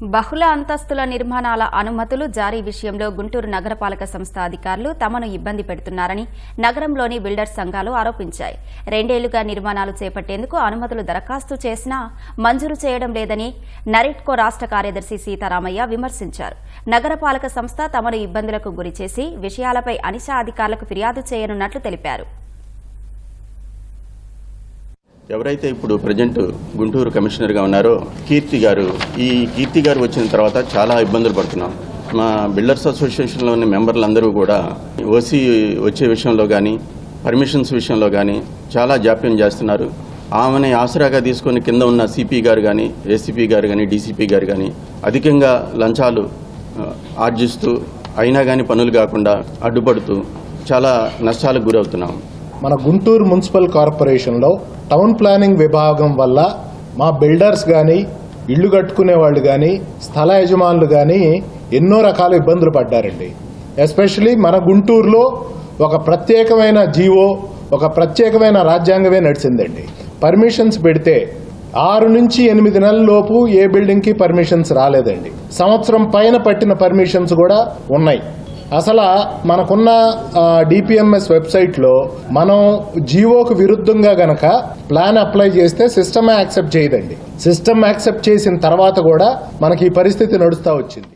బహుళ అంతస్తుల నిర్మాణాల అనుమతులు జారీ విషయంలో గుంటూరు నగరపాలక సంస్థ అధికారులు తమను ఇబ్బంది పెడుతున్నారని నగరంలోని బిల్డర్స్ సంఘాలు ఆరోపించాయి. 2 ఏళ్లుగా నిర్మాణాలు చేపట్టేందుకు అనుమతులు దరఖాస్తు చేసినా మంజూరు చేయడం లేదని నరిట్కో రాష్ట్ర కార్యదర్శి సీతారామయ్య విమర్శించారు. నగరపాలక సంస్థ తమను ఇబ్బందులకు గురిచేసి విషయాలపై అనిశా అధికారులకు ఫిర్యాదు చేయనున్నట్లు తెలిపారు. ఎవరైతే ఇప్పుడు ప్రజెంట్ గుంటూరు కమిషనర్గా ఉన్నారో కీర్తి గారు వచ్చిన తర్వాత చాలా ఇబ్బందులు పడుతున్నాం. మా బిల్డర్స్ అసోసియేషన్లోని మెంబర్లందరూ కూడా ఓసీ వచ్చే విషయంలో కానీ పర్మిషన్స్ విషయంలో కానీ చాలా జాప్యం చేస్తున్నారు. ఆమెని ఆసరాగా తీసుకొని కింద ఉన్న సిపి గారు కానీ ఏసీపీ గారు కానీ డీసీపీ గారు కానీ అధికంగా లంచాలు ఆర్జిస్తూ అయినా కానీ పనులు కాకుండా అడ్డుపడుతూ చాలా నష్టాలకు గురవుతున్నాం. మన గుంటూరు మున్సిపల్ కార్పొరేషన్లో టౌన్ ప్లానింగ్ విభాగం వల్ల మా బిల్డర్స్ కానీ ఇళ్లు కట్టుకునే వాళ్ళు కానీ స్థల యజమానులు కానీ ఎన్నో రకాల ఇబ్బందులు పడ్డారండి. ఎస్పెషలీ మన గుంటూరులో ఒక ప్రత్యేకమైన జీవో, ఒక ప్రత్యేకమైన రాజ్యాంగమే నడిచిందండి. పర్మిషన్స్ పెడితే 6 నుంచి 8 నెలల లోపు ఏ బిల్డింగ్కి పర్మిషన్స్ రాలేదండి. సంవత్సరం పైన పట్టిన పర్మిషన్స్ కూడా ఉన్నాయి. అసలు మనకున్న డిపిఎంఎస్ వెబ్సైట్లో మనం జీవోకు విరుద్ధంగా గనక ప్లాన్ అప్లై చేస్తే సిస్టమే యాక్సెప్ట్ చేయదండి. సిస్టమ్ యాక్సెప్ట్ చేసిన తర్వాత కూడా మనకి ఈ పరిస్థితి నడుస్తూ వచ్చింది.